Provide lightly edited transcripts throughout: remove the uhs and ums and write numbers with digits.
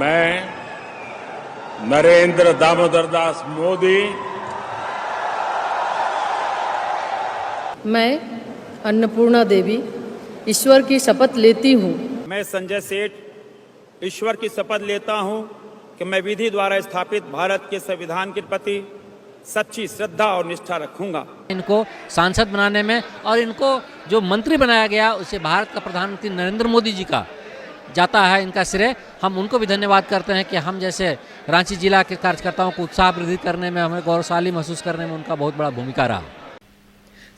मैं नरेंद्र दामोदर दास मोदी मैं अन्नपूर्णा देवी ईश्वर की शपथ लेती हूँ। मैं संजय सेठ ईश्वर की शपथ लेता हूँ कि मैं विधि द्वारा स्थापित भारत के संविधान के प्रति सच्ची श्रद्धा और निष्ठा रखूंगा। इनको सांसद बनाने में और इनको जो मंत्री बनाया गया उसे भारत का प्रधानमंत्री नरेंद्र मोदी जी का जाता है इनका श्रेय। हम उनको भी धन्यवाद करते हैं कि हम जैसे रांची जिला के कार्यकर्ताओं को उत्साह वृद्धि करने में, हमें गौरवशाली महसूस करने में उनका बहुत बड़ा भूमिका रहा।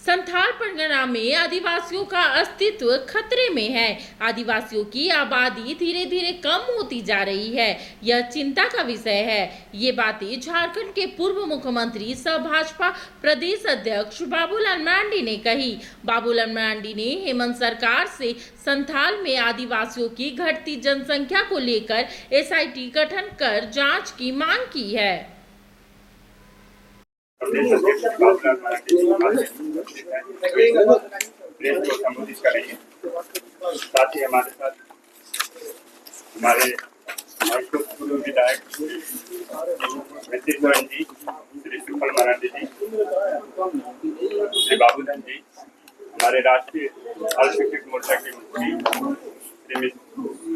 संथाल परगना में आदिवासियों का अस्तित्व खतरे में है। आदिवासियों की आबादी धीरे धीरे कम होती जा रही है, यह चिंता का विषय है। ये बातें झारखंड के पूर्व मुख्यमंत्री सह भाजपा प्रदेश अध्यक्ष बाबूलाल मरांडी ने कही। बाबूलाल मरांडी ने हेमंत सरकार से संथाल में आदिवासियों की घटती जनसंख्या को लेकर SIT गठन कर जाँच की मांग की है। प्रेस को संबोधित करेंगे। साथ ही हमारे साथ हमारे पूर्व विधायक छत्तीसगढ़ जी, श्री सुफल मरांडी जी, श्री बाबूधन जी, हमारे राष्ट्रीय अल्पसंख्यक मोर्चा के मुखी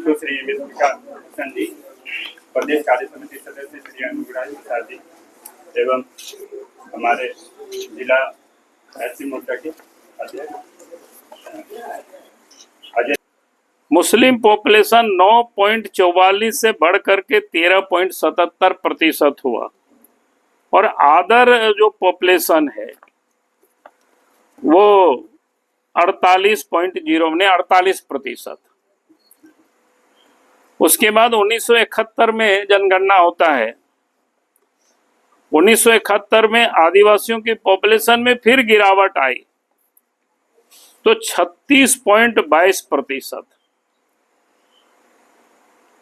सुश्री मित्रिका भूषण जी, प्रदेश कार्य समिति सदस्य श्री अनुराग प्रसाद जी एवं हमारे जिला SC मोर्चा के अध्यक्ष अजय। मुस्लिम पॉपुलेशन 9.44 से बढ़ करके 13.77% हुआ और अदर जो पॉपुलेशन है वो 48.0 उसके बाद 1971 में जनगणना होता है। 1971 में आदिवासियों की पॉपुलेशन में फिर गिरावट आई तो 36.22%।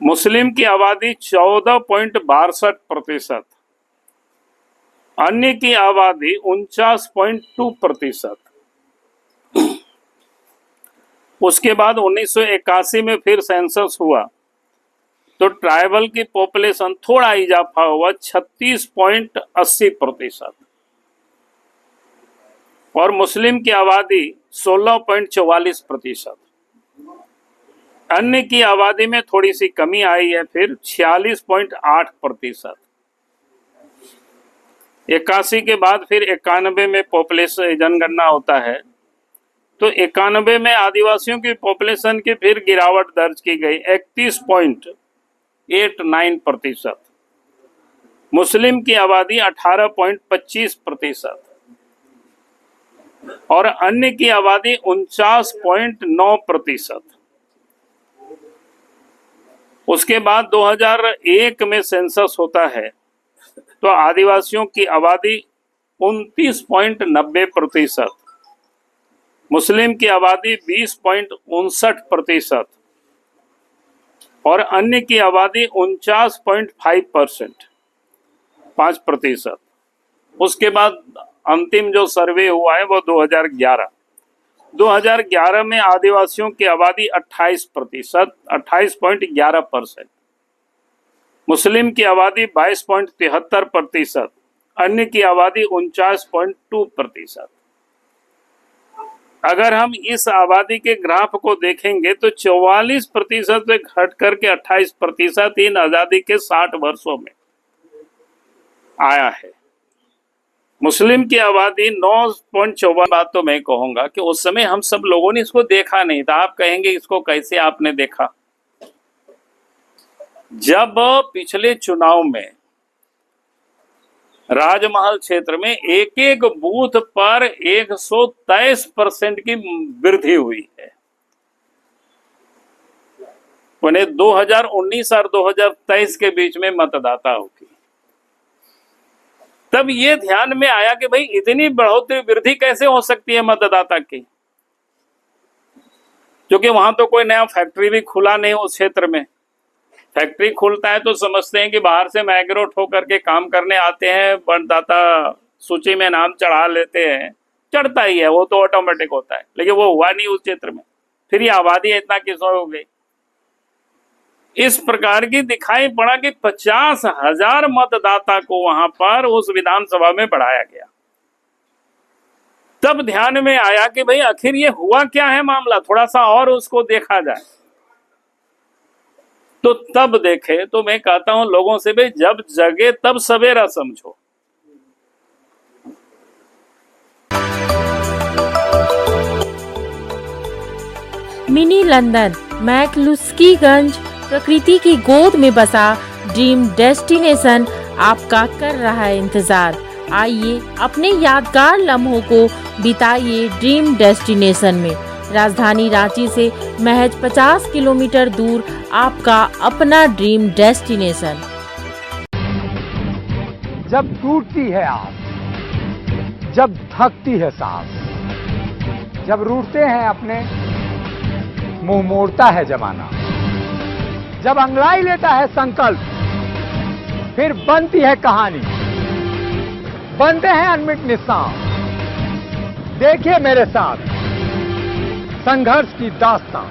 मुस्लिम की आबादी 14.62%, अन्य की आबादी 49.2%। उसके बाद 1981 में फिर सेंसस हुआ तो ट्राइबल की पॉपुलेशन थोड़ा इजाफा हुआ 36.80% और मुस्लिम की आबादी 16.44%। अन्य की आबादी में थोड़ी सी कमी आई है फिर 46.8%। 81 के बाद फिर 91 में पॉपुलेशन जनगणना होता है तो 91 में आदिवासियों की पॉपुलेशन की फिर गिरावट दर्ज की गई 31.89%। मुस्लिम की आबादी 18.25% और अन्य की आबादी 49.9%। उसके बाद 2001 में सेंसस होता है तो आदिवासियों की आबादी 29.90%, मुस्लिम की आबादी 20.59% और अन्य की आबादी 49.5%। उसके बाद अंतिम जो सर्वे हुआ है वो 2011 में आदिवासियों की आबादी 28.11%, मुस्लिम की आबादी 22.73%, अन्य की आबादी 49.2%। अगर हम इस आबादी के ग्राफ को देखेंगे तो 44% से घट करके 28% इन आजादी के 60 वर्षों में आया है। मुस्लिम की आबादी 9.54। बात तो मैं कहूंगा कि उस समय हम सब लोगों ने इसको देखा नहीं था। आप कहेंगे इसको कैसे आपने देखा? जब पिछले चुनाव में राजमहल क्षेत्र में एक एक बूथ पर 123% की वृद्धि हुई है। उन्हें 2019 और 2023 के बीच में मतदाता होगी, तब ये ध्यान में आया कि भाई इतनी बढ़ोतरी वृद्धि कैसे हो सकती है मतदाता की, क्योंकि वहां तो कोई नया फैक्ट्री भी खुला नहीं उस क्षेत्र में। फैक्ट्री खुलता है तो समझते हैं कि बाहर से माइग्रेट होकर के काम करने आते हैं, मतदाता सूची में नाम चढ़ा लेते हैं, चढ़ता ही है, वो तो ऑटोमेटिक होता है, लेकिन वो हुआ नहीं उस क्षेत्र में। फिर ये आबादी इतना किस हो गई? इस प्रकार की दिखाई पड़ा कि 50,000 मतदाता को वहां पर उस विधानसभा में बढ़ाया गया। तब ध्यान में आया कि भाई आखिर ये हुआ क्या है मामला, थोड़ा सा और उसको देखा जाए। तो तब देखे तो मैं कहता हूं लोगों से, भाई जब जगे तब सवेरा समझो। मिनी लंदन मैक्लुस्कीगंज प्रकृति की गोद में बसा ड्रीम डेस्टिनेशन आपका कर रहा है इंतजार। आइए अपने यादगार लम्हों को बिताइए ड्रीम डेस्टिनेशन में। राजधानी रांची से महज 50 किलोमीटर दूर आपका अपना ड्रीम डेस्टिनेशन। जब टूटती है आस, जब थकती है सांस, जब रूठते हैं अपने, मुंह मोड़ता है जमाना, जब अंगड़ाई लेता है संकल्प, फिर बनती है कहानी, बनते हैं अनमिट निशान। देखिए मेरे साथ संघर्ष की दास्तां।